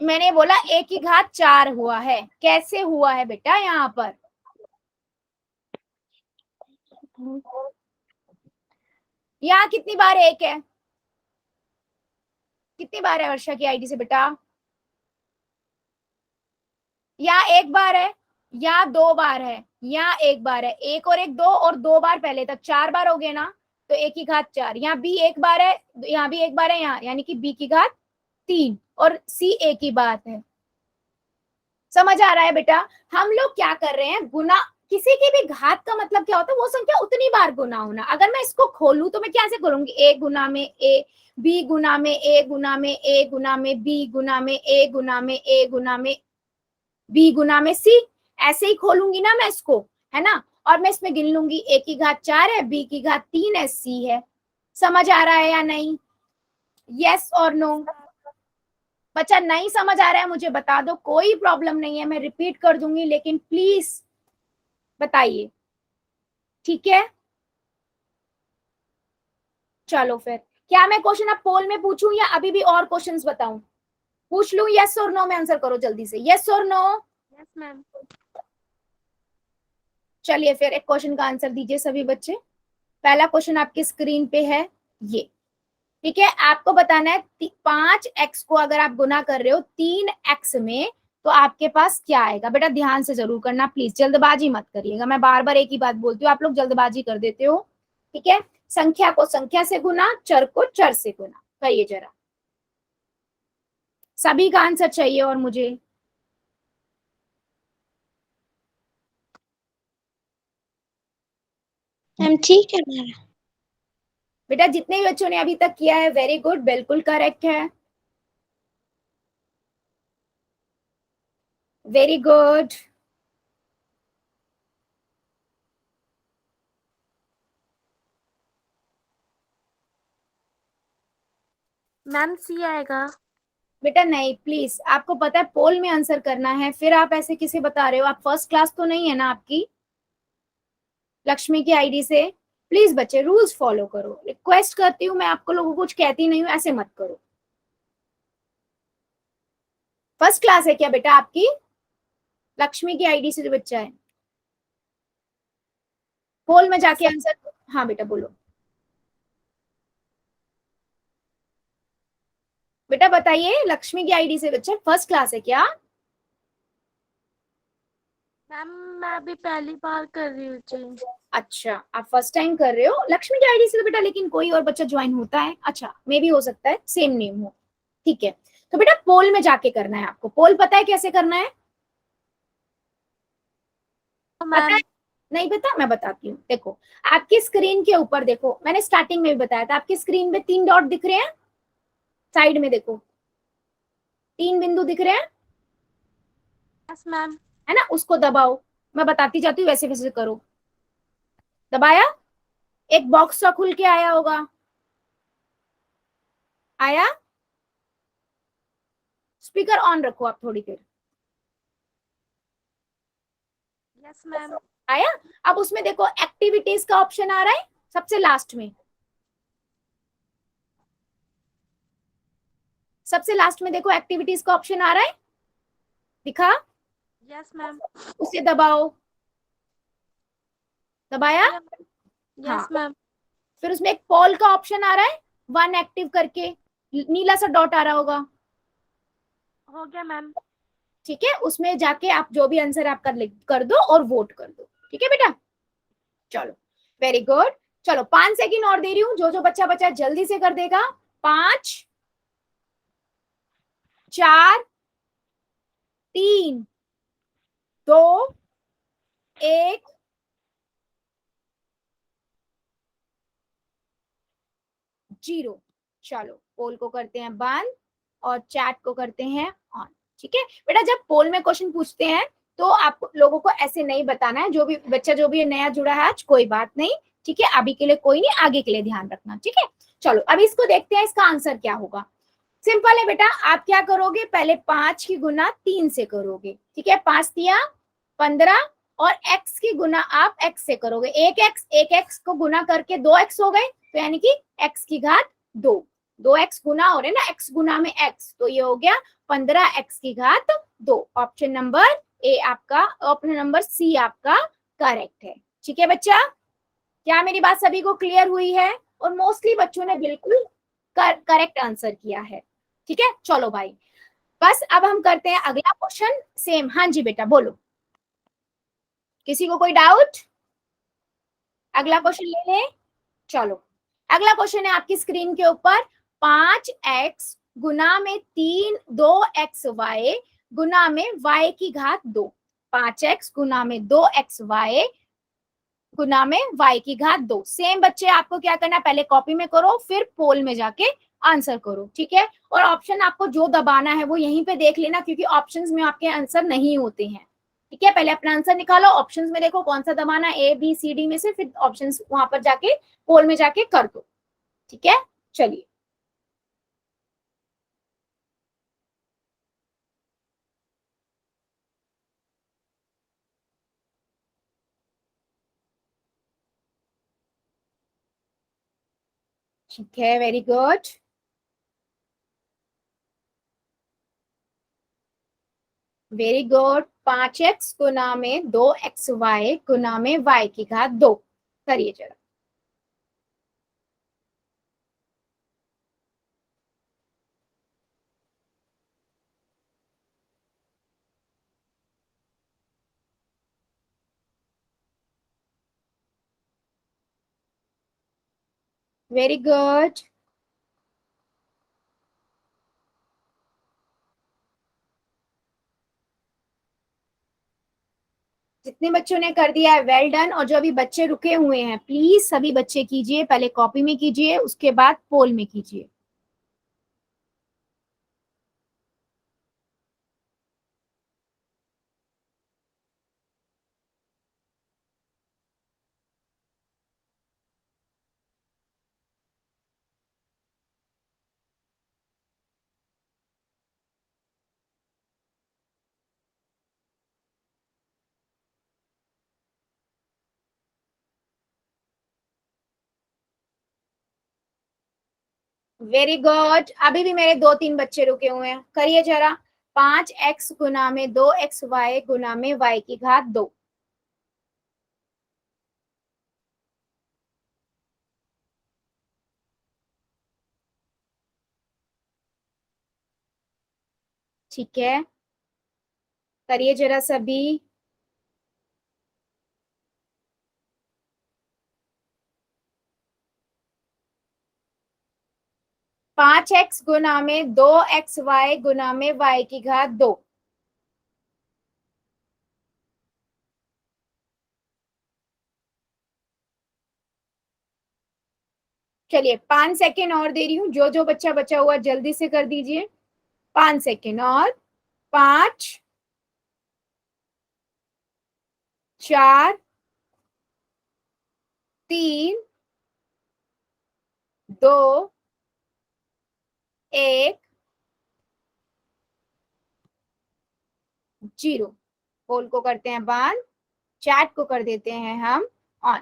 मैंने बोला ए की घात 4 हुआ है, कैसे हुआ है बेटा यहाँ पर? यहाँ कितनी बार एक है? कितनी बार है वर्षा की आईडी से बेटा? यहाँ 1 बार है, यहाँ 2 बार है, यहाँ 1 बार है। 1 और 1 2 और 2 बार पहले तक 4 बार हो गए ना, तो ए की घात 4। यहाँ बी 1 बार है, यहाँ भी 1 बार है, यहाँ यानी कि बी की घात 3 और सी ए की बात है। समझ आ रहा है बेटा? हम लोग क्या कर रहे हैं, गुना, किसी की भी घात का मतलब क्या होता है? वो संख्या उतनी बार गुना होना। अगर मैं इसको खोलूं तो मैं कैसे खोलूंगी? ए गुना में ए, बी गुना में ए गुना में ए गुना में बी गुना में ए गुना में ए गुना में बी गुना में सी, ऐसे ही खोलूंगी ना मैं इसको, है ना? और मैं इसमें गिन लूंगी, ए की घात 4 है, बी की घात 3 है, सी है। समझ आ रहा है या नहीं? यस और नो? बच्चा नहीं समझ आ रहा है मुझे बता दो, कोई प्रॉब्लम नहीं है, मैं रिपीट कर दूंगी, लेकिन प्लीज बताइए, ठीक है? चलो फिर, क्या मैं क्वेश्चन अब पोल में पूछूं या अभी भी और क्वेश्चंस बताऊं? पूछ लूं? यस और नो में आंसर करो जल्दी से, यस और नो? Yes ma'am. चलिए फिर एक क्वेश्चन का आंसर दीजिए सभी बच्चे। पहला क्वेश्चन आपकी स्क्रीन पे है ये, ठीक है? आपको बताना है 5x को अगर आप गुना कर रहे हो 3x में, तो आपके पास क्या आएगा? बेटा ध्यान से जरूर करना प्लीज, जल्दबाजी मत करिएगा। मैं बार बार एक ही बात बोलती हूँ, आप लोग जल्दबाजी कर देते हो, ठीक है? संख्या को संख्या से गुना, चर को चर से गुना करिए जरा। सभी का आंसर चाहिए और मुझे। मैम ठीक है मेरा। बेटा जितने भी बच्चों ने अभी तक किया है, वेरी गुड, बिल्कुल करेक्ट है, वेरी गुड। मैम सी आएगा। बेटा नहीं, प्लीज, आपको पता है पोल में आंसर करना है, फिर आप ऐसे किसे बता रहे हो? आप फर्स्ट क्लास तो नहीं है ना आपकी? लक्ष्मी की आईडी से प्लीज बच्चे रूल्स फॉलो करो, रिक्वेस्ट करती हूँ मैं, आपको लोगों को कुछ कहती नहीं हूँ, ऐसे मत करो। फर्स्ट क्लास है क्या बेटा आपकी? लक्ष्मी की आईडी से जो बच्चा है, पोल में जाके आंसर। हाँ बेटा बोलो। बेटा बताइए, लक्ष्मी की आईडी से बच्चा फर्स्ट क्लास है क्या? मैम मैं अभी पहली बार कर रही हूँ चेंज। अच्छा, आप फर्स्ट टाइम कर रहे हो लक्ष्मी की आईडी से? तो बेटा लेकिन कोई और बच्चा ज्वाइन होता है, अच्छा मे भी हो सकता है सेम नेम हो, ठीक है? तो बेटा पोल में जाके करना है आपको। पोल पता है कैसे करना है? पता है? नहीं पता? मैं बताती हूँ, देखो आपकी स्क्रीन के ऊपर देखो, मैंने स्टार्टिंग में भी बताया था, आपकी स्क्रीन में 3 डॉट दिख रहे हैं, साइड में देखो 3 बिंदु दिख रहे हैं, यस मैम। है ना? उसको दबाओ, मैं बताती जाती हूँ, वैसे वैसे करो। दबाया? एक बॉक्स सा खुल के आया होगा, आया? स्पीकर ऑन रखो आप थोड़ी देर। Yes ma'am. आया? अब उसमें देखो एक्टिविटीज का ऑप्शन आ रहा है सबसे लास्ट में, सबसे लास्ट में देखो एक्टिविटीज का ऑप्शन आ रहा है, दिखा? Yes ma'am. उसे दबाओ। दबाया? हाँ। Yes ma'am. फिर उसमें एक पोल का ऑप्शन आ रहा है, 1 एक्टिव करके, नीला सा डॉट आ रहा होगा। हो गया मैम। ठीक है, उसमें जाके आप जो भी आंसर आपका कर दो और वोट कर दो। ठीक है बेटा, चलो वेरी गुड। चलो 5 सेकंड और दे रही हूँ, जो जो बच्चा बच्चा जल्दी से कर देगा। 5, 4, 3, 2, 1, जीरो। चलो पोल को करते हैं बंद और चैट को करते हैं ऑन। ठीक है बेटा, जब पोल में क्वेश्चन पूछते हैं तो आप लोगों को ऐसे नहीं बताना है, जो भी बच्चा जो भी नया जुड़ा है आज, कोई बात नहीं। ठीक है, अभी के लिए कोई नहीं, आगे के लिए ध्यान रखना। ठीक है, चलो अभी इसको देखते हैं, इसका आंसर क्या होगा। सिंपल है बेटा, आप क्या करोगे, पहले 5 की गुना 3 से करोगे। ठीक है, 5 दिया 15 और x की गुना आप x से करोगे। एक x को गुना करके 2x हो गए, तो यानी कि x की घात 2, 2x गुना हो रहे ना, x गुना में x, तो ये हो गया 15x की घात 2। ऑप्शन नंबर ए आपका, ऑप्शन नंबर सी आपका करेक्ट है। ठीक है बच्चा, क्या मेरी बात सभी को क्लियर हुई है? और मोस्टली बच्चों ने बिल्कुल करेक्ट आंसर किया है। ठीक है, चलो भाई, बस अब हम करते हैं अगला क्वेश्चन सेम। हाँ जी बेटा बोलो, किसी को कोई डाउट? अगला क्वेश्चन ले लें। चलो अगला क्वेश्चन है आपकी स्क्रीन के ऊपर, 5x गुना में 2xy गुना में y की घात 2। 5x गुना में 2xy गुना में y की घात 2। सेम बच्चे आपको क्या करना है, पहले कॉपी में करो, फिर पोल में जाके आंसर करो। ठीक है, और ऑप्शन आपको जो दबाना है वो यहीं पे देख लेना, क्योंकि ऑप्शंस में आपके आंसर नहीं होते हैं। ठीक है, पहले अपना आंसर निकालो, ऑप्शंस में देखो कौन सा दबाना है, A B C D में से, फिर ऑप्शंस वहां पर जाके पोल में जाके कर दो। ठीक है, चलिए ठीक है, very good. Very good, 5x गुना में 2xy गुना में y की घात 2, करिए जरा। वेरी गुड, जितने बच्चों ने कर दिया है वेल डन, और जो अभी बच्चे रुके हुए हैं प्लीज सभी बच्चे कीजिए, पहले कॉपी में कीजिए, उसके बाद पोल में कीजिए। वेरी गुड, अभी भी मेरे 2-3 बच्चे रुके हुए हैं, करिए जरा। 5x गुना में 2xy गुना में y की घात 2। ठीक है, करिए जरा सभी। 5x गुना में 2xy गुना में y की घात 2। चलिए 5 सेकेंड और दे रही हूँ, जो जो बच्चा बचा हुआ जल्दी से कर दीजिए। 5 सेकेंड और, 5, 4, 3, 2, 1, जीरो। पोल को करते हैं बंद, चैट को कर देते हैं हम ऑन।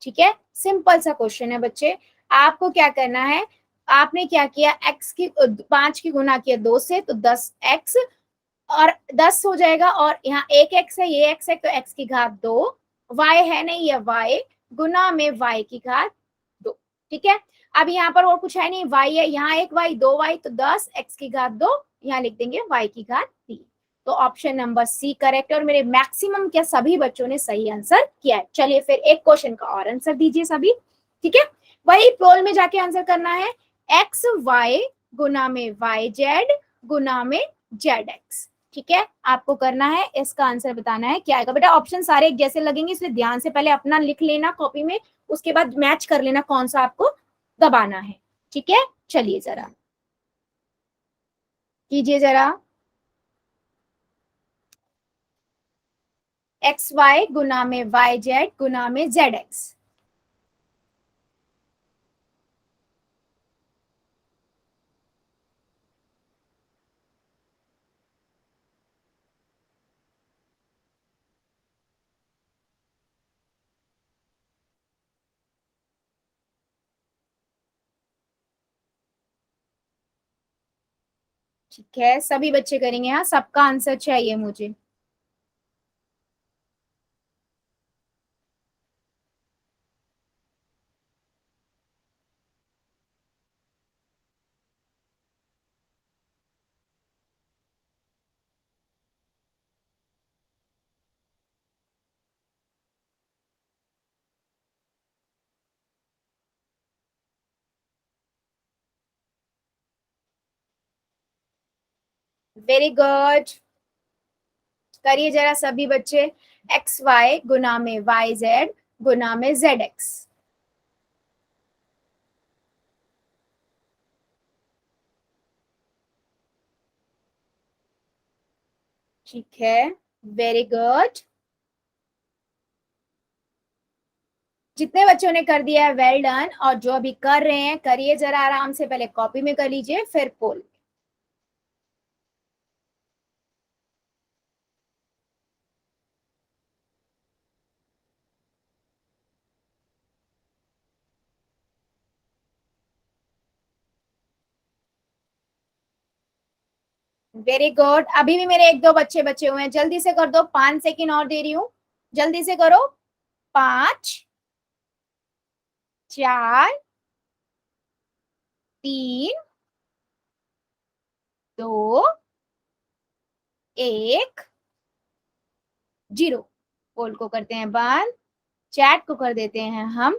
ठीक है, सिंपल सा क्वेश्चन है बच्चे, आपको क्या करना है, आपने क्या किया, x की 5 की गुना किया 2 से, तो 10x और 10 हो जाएगा, और यहाँ एक x है, ये x है, तो x की घात 2, y है नहीं, ये y गुना में y की घात 2। ठीक है, अब यहाँ पर और कुछ है नहीं, y है, यहाँ एक y, 2y, तो 10 x की घात 2, यहाँ लिख देंगे y की घात 3। तो ऑप्शन नंबर सी करेक्ट है और मेरे मैक्सिमम क्या सभी बच्चों ने सही आंसर किया है। चलिए फिर एक क्वेश्चन का और आंसर दीजिए सभी। ठीक है, वही पोल में जाके आंसर करना है, एक्स वाई गुना में वाई जेड गुना में जेड एक्स। ठीक है, आपको करना है, इसका आंसर बताना है क्या आएगा। बेटा ऑप्शन सारे एक जैसे लगेंगे, इसलिए ध्यान से पहले अपना लिख लेना कॉपी में, उसके बाद मैच कर लेना कौन सा आपको दबाना है। ठीक है, चलिए जरा कीजिए जरा, एक्स वाई गुना में वाई जेड गुना में जेड एक्स। ठीक है, सभी बच्चे करेंगे, हाँ सबका आंसर चाहिए मुझे। वेरी गुड, करिए जरा सभी बच्चे, एक्स वाई गुना में वाई जेड गुना में जेड एक्स। ठीक है, वेरी गुड, जितने बच्चों ने कर दिया है वेल डन, और जो अभी कर रहे हैं करिए जरा आराम से, पहले कॉपी में कर लीजिए फिर पोल। वेरी गुड, अभी भी मेरे एक दो बच्चे बचे हुए हैं, जल्दी से कर दो, 5 सेकंड और दे रही हूं, जल्दी से करो। 5 4 3 2 1 0। पोल को करते हैं बंद, चैट को कर देते हैं हम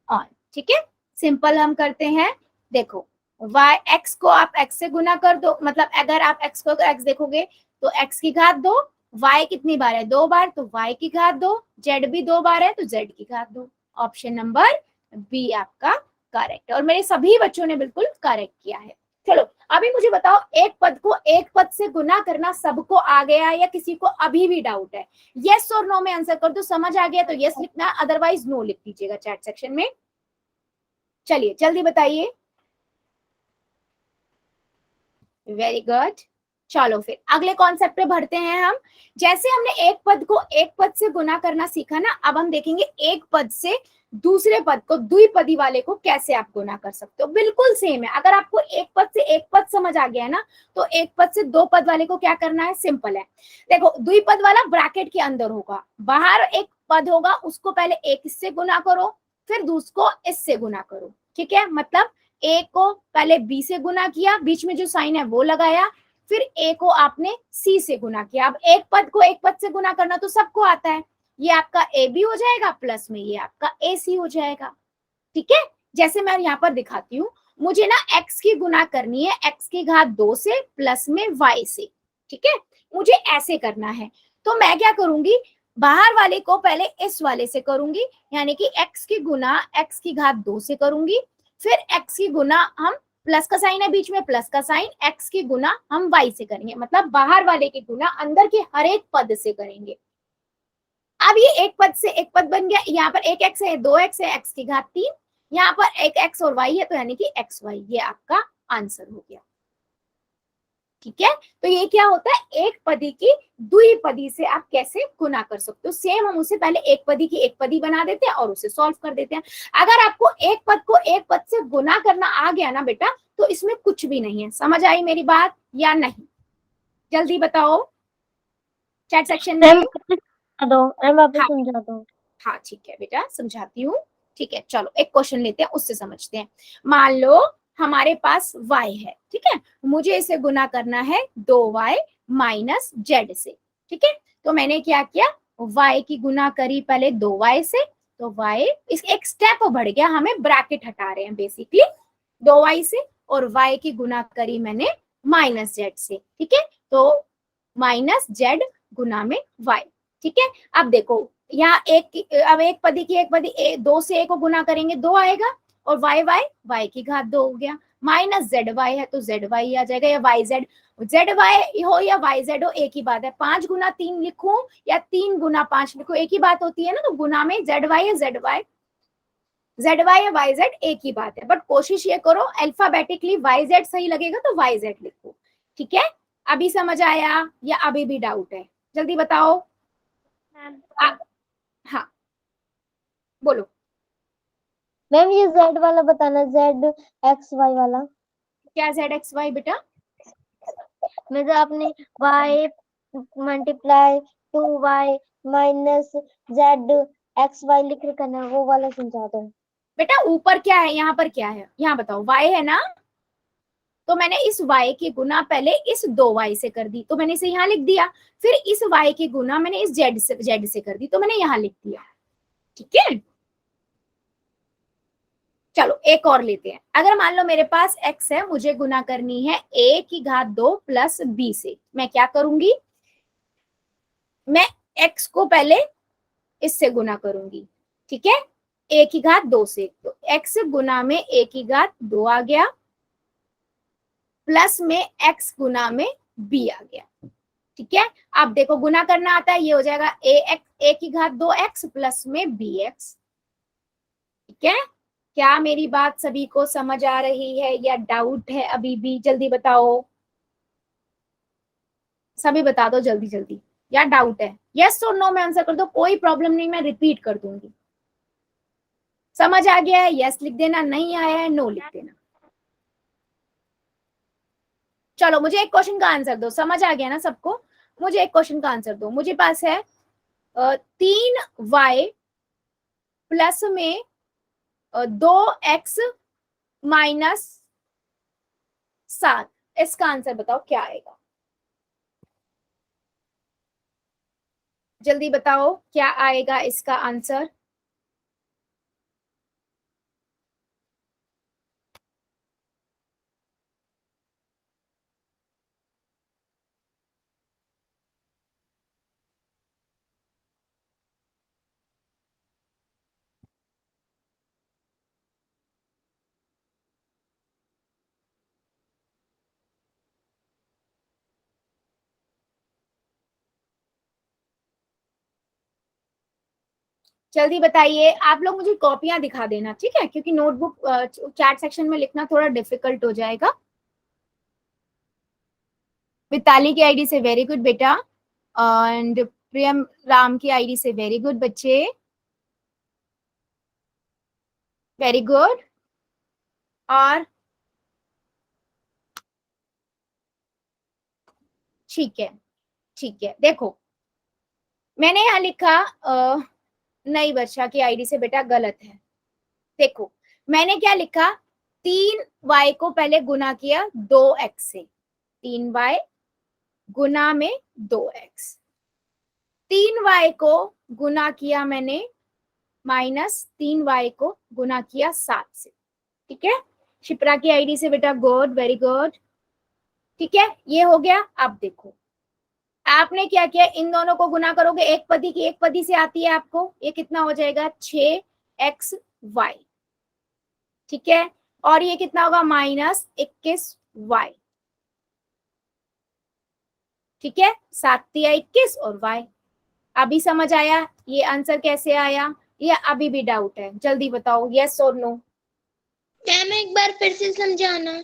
ऑन। ठीक है, सिंपल हम करते हैं, देखो y x को आप x से गुना कर दो, मतलब अगर आप x को x देखोगे तो x की घात 2, y कितनी बार है 2 बार, तो y की घात 2, z भी 2 बार है तो z की घात 2। ऑप्शन नंबर बी आपका करेक्ट है और मेरे सभी बच्चों ने बिल्कुल करेक्ट किया है। चलो अभी मुझे बताओ, एक पद को एक पद से गुना करना सबको आ गया या किसी को अभी भी डाउट है? यस और नो में आंसर कर दो, समझ आ गया तो यस लिखना, अदरवाइज नो लिख दीजिएगा चैट सेक्शन में। चलिए जल्दी बताइए, वेरी गुड। चलो फिर अगले कॉन्सेप्ट पे बढ़ते हैं हम। जैसे हमने एक पद को एक पद से गुना करना सीखा ना, अब हम देखेंगे एक पद से दूसरे पद को, द्विपदी वाले को कैसे आप गुना कर सकते हो। बिल्कुल सेम है, अगर आपको एक पद से एक पद समझ आ गया है ना, तो एक पद से दो पद वाले को क्या करना है, सिंपल है। देखो द्विपद वाला ब्रैकेट के अंदर होगा, बाहर एक पद होगा, उसको पहले एक इससे गुना करो, फिर दूसको इससे गुना करो। ठीक है, मतलब ए को पहले बी से गुना किया, बीच में जो साइन है वो लगाया, फिर ए को आपने सी से गुना किया। अब एक पद को एक पद से गुना करना तो सबको आता है, ये आपका ए बी हो जाएगा प्लस में ये आपका ए सी हो जाएगा। ठीक है, जैसे मैं यहाँ पर दिखाती हूँ, मुझे ना x की गुना करनी है x की घात 2 से प्लस में y से। ठीक है, मुझे ऐसे करना है, तो मैं क्या करूंगी, बाहर वाले को पहले इस वाले से करूंगी, यानी कि x की गुना x की घात 2 से करूंगी, फिर x की गुना, हम प्लस का साइन है बीच में, प्लस का साइन, x की गुना हम y से करेंगे, मतलब बाहर वाले की गुना अंदर के हर एक पद से करेंगे। अब ये एक पद से एक पद बन गया, यहाँ पर एक x है, 2x है, x की घात 3, यहाँ पर एक x और y है, तो यानी कि एक्स वाई, ये आपका आंसर हो गया। ठीक है, तो ये क्या होता है, एक पदी की द्विपदी से आप कैसे गुना कर सकते हो। सेम हम उसे पहले एक पदी की एक पदी बना देते हैं और उसे सॉल्व कर देते हैं। अगर आपको एक पद को एक पद से गुना करना आ गया ना बेटा, तो इसमें कुछ भी नहीं है। समझ आई मेरी बात या नहीं, जल्दी बताओ चैट सेक्शन में। दो वापस समझा दो। हाँ ठीक है बेटा, समझाती हूँ। ठीक है, चलो एक क्वेश्चन लेते हैं, उससे समझते हैं। मान लो हमारे पास y है, ठीक है, मुझे इसे गुना करना है 2y माइनस जेड से। ठीक है, तो मैंने क्या किया, y की गुना करी पहले 2y से, तो y इस एक स्टेप बढ़ गया, हमें ब्रैकेट हटा रहे हैं बेसिकली 2y से, और y की गुना करी मैंने माइनस जेड से। ठीक है, तो माइनस जेड गुना में y। ठीक है, अब देखो यहाँ अब एक पदी की एक पदी दो से एक को गुना करेंगे 2 आएगा, और y की घात 2 हो गया, माइनस ZY है तो ZY आ जाएगा, या YZ, ZY हो या YZ हो एक ही बात है। 5 गुना 3 लिखूं या 3 गुना 5 लिखूं, एक ही बात होती है ना, तो गुना में ZY या ZY या YZ एक ही बात है, बट कोशिश ये करो अल्फाबेटिकली YZ सही लगेगा तो YZ लिखो। ठीक है, अभी समझ आया या अभी भी डाउट है? जल्दी बताओ। हाँ बोलो। मैम ये z वाला बताना, z x y वाला। क्या ZXY बेटा? मतलब आपने y multiply 2y minus z x y लिख के करना है, वो वाला समझा दो। बेटा ऊपर क्या है, यहाँ पर क्या है, यहाँ बताओ, y है ना, तो मैंने इस y की गुना पहले इस 2y से कर दी, तो मैंने इसे यहाँ लिख दिया, फिर इस y की गुना मैंने इस z से कर दी, तो मैंने यहाँ लिख दिया। ठीक है, चलो एक और लेते हैं। अगर मान लो मेरे पास x है, मुझे गुना करनी है a की घात 2 प्लस b से, मैं क्या करूंगी, मैं x को पहले इससे गुना करूंगी। ठीक है, a की घात 2 से, तो x गुना में a की घात 2 आ गया, प्लस में x गुना में b आ गया। ठीक है, अब देखो गुना करना आता है, ये हो जाएगा a की घात 2x प्लस में bx। ठीक है, क्या मेरी बात सभी को समझ आ रही है या डाउट है अभी भी? जल्दी बताओ, सभी बता दो जल्दी जल्दी, या डाउट है? यस और नो में आंसर कर दो, कोई प्रॉब्लम नहीं, मैं रिपीट कर दूंगी। समझ आ गया है यस लिख देना, नहीं आया है नो लिख देना। चलो मुझे एक क्वेश्चन का आंसर दो, समझ आ गया ना सबको? मुझे एक क्वेश्चन का आंसर दो। मुझे पास है 3y प्लस में 2x माइनस 7, इसका आंसर बताओ क्या आएगा? जल्दी बताओ क्या आएगा इसका आंसर? जल्दी बताइए, आप लोग मुझे कॉपियां दिखा देना, ठीक है, क्योंकि नोटबुक चैट सेक्शन में लिखना थोड़ा डिफिकल्ट हो जाएगा। मिताली की आईडी से वेरी गुड बेटा, एंड प्रियम राम की आईडी से वेरी गुड बच्चे, वेरी गुड। और ठीक है, ठीक है, देखो मैंने यहाँ लिखा नई वर्षा की आईडी से बेटा गलत है। देखो मैंने क्या लिखा, 3y को पहले गुना किया 2x से, 3y गुना में 2x, 3y को गुना किया मैंने माइनस 3y को गुना किया 7 से। ठीक है, शिप्रा की आईडी से बेटा गुड, वेरी गुड। ठीक है, ये हो गया। अब देखो आपने क्या किया, इन दोनों को गुना करोगे, एक पदी की एक पदी से आती है आपको, ये कितना हो जाएगा 6xy। ठीक है, और ये कितना होगा माइनस 21y। ठीक है, 7 या 21 और y। अभी समझ आया ये आंसर कैसे आया, या अभी भी डाउट है? जल्दी बताओ यस और नो। मैम एक बार फिर से समझाना।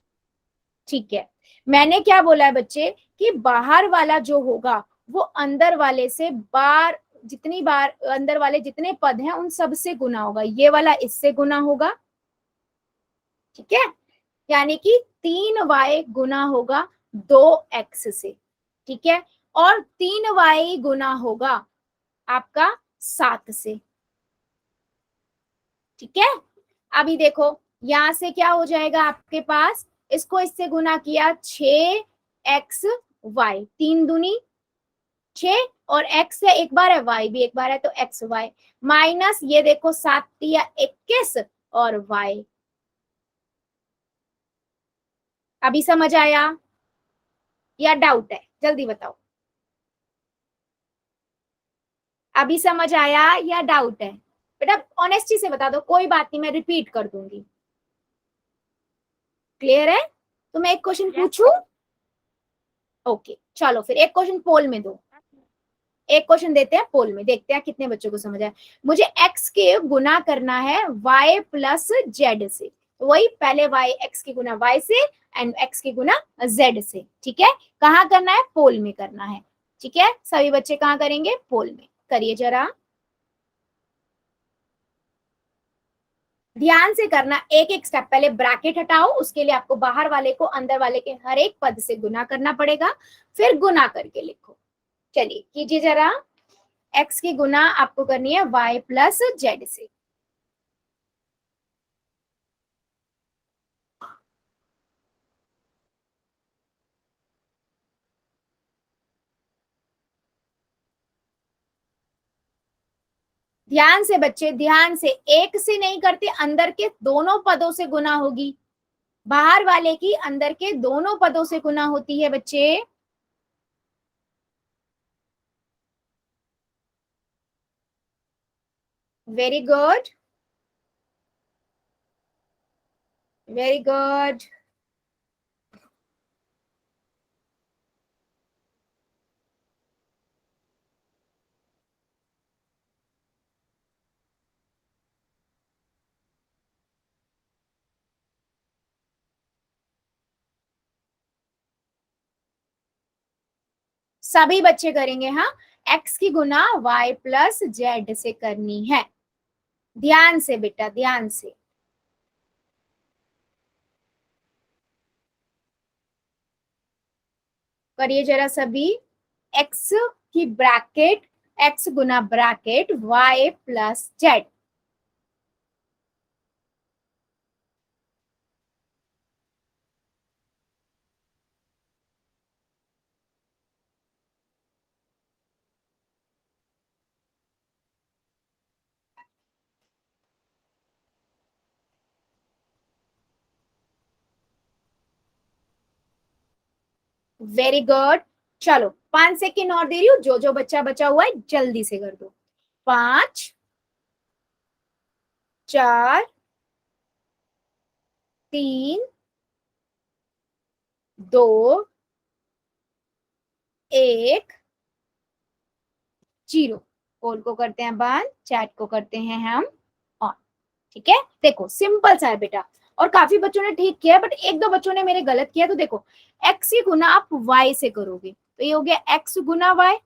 ठीक है, मैंने क्या बोला है बच्चे कि बाहर वाला जो होगा वो अंदर वाले से बार, जितनी बार अंदर वाले जितने पद हैं उन सब से गुना होगा, ये वाला इससे गुना होगा। ठीक है, यानी कि 3y गुना होगा 2x से। ठीक है, और 3y गुना होगा आपका 7 से। ठीक है, अभी देखो यहां से क्या हो जाएगा आपके पास, इसको इससे गुना किया 6xy, 3 दूनी 6 और x है एक बार है, y भी एक बार है, तो xy माइनस ये देखो 7 या 21 और y। अभी समझ आया या डाउट है, जल्दी बताओ। अभी समझ आया या डाउट है? बेटा ऑनेस्टी से बता दो, कोई बात नहीं मैं रिपीट कर दूंगी। क्लियर है? तो मैं एक क्वेश्चन पूछूं? ओके चलो फिर एक क्वेश्चन पोल में दो, एक क्वेश्चन देते हैं पोल में, देखते हैं कितने बच्चों को समझ आया। मुझे x के गुना करना है y प्लस z से, वही पहले y x की गुना y से एंड x की गुना z से। ठीक है, कहाँ करना है? पोल में करना है। ठीक है, सभी बच्चे कहाँ करेंगे? पोल में। करिए जरा, ध्यान से करना, एक एक स्टेप। पहले ब्रैकेट हटाओ, उसके लिए आपको बाहर वाले को अंदर वाले के हर एक पद से गुना करना पड़ेगा, फिर गुना करके लिखो। चलिए कीजिए जरा, x की गुना आपको करनी है y प्लस z से। ध्यान से बच्चे, ध्यान से, एक से नहीं करते, अंदर के दोनों पदों से गुना होगी, बाहर वाले की अंदर के दोनों पदों से गुना होती है बच्चे। Very good, very good. सभी बच्चे करेंगे, हाँ। x की गुना y प्लस z से करनी है, ध्यान से बेटा, ध्यान से। करिए जरा सभी, x की ब्रैकेट, x गुना bracket y plus z। Very good. चलो 5 सेकेंड और दे रही हूँ, जो जो बच्चा बचा हुआ है जल्दी से कर दो। 5 4 3 2 1 0। पोल को करते हैं बंद, चैट को करते हैं हम ऑन। ठीक है, देखो सिंपल सा है बेटा, और काफी बच्चों ने ठीक किया, बट एक दो बच्चों ने मेरे गलत किया। तो देखो x की गुना आप y से करोगे, तो ये हो गया x गुना y।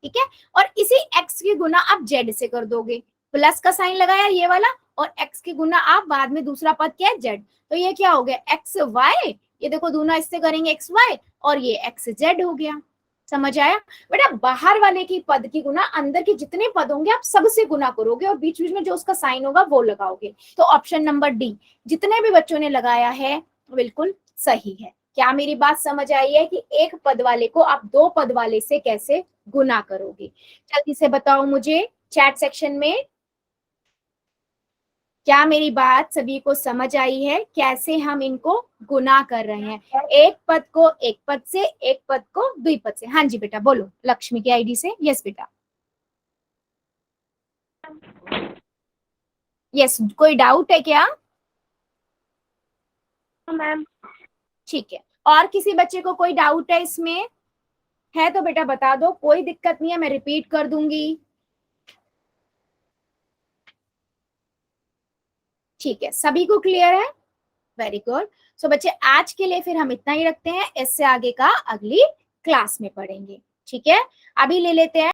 ठीक है, और इसी x की गुना आप z से कर दोगे, प्लस का साइन लगाया ये वाला, और x की गुना आप बाद में दूसरा पद क्या है? z। तो ये क्या हो गया? x y, ये देखो दूना इससे करेंगे x y, और ये x z हो गया। समझ आया बेटा? बाहर वाले की पद की गुना अंदर के जितने पद होंगे आप सबसे गुना करोगे, और बीच बीच में जो उसका साइन होगा वो लगाओगे। तो ऑप्शन नंबर डी, जितने भी बच्चों ने लगाया है बिल्कुल सही है। क्या मेरी बात समझ आई है कि एक पद वाले को आप दो पद वाले से कैसे गुना करोगे? जल्दी से बताओ मुझे चैट सेक्शन में, क्या मेरी बात सभी को समझ आई है? कैसे हम इनको गुना कर रहे हैं, एक पद को एक पद से, एक पद को द्विपद से। हाँ जी बेटा बोलो, लक्ष्मी की आईडी से। यस बेटा, यस। कोई डाउट है क्या? मैम ठीक है, और किसी बच्चे को कोई डाउट है इसमें? है तो बेटा बता दो, कोई दिक्कत नहीं है, मैं रिपीट कर दूंगी। ठीक है, सभी को क्लियर है? Very good. सो बच्चे आज के लिए फिर हम इतना ही रखते हैं, इससे आगे का अगली क्लास में पढ़ेंगे। ठीक है, अभी ले लेते हैं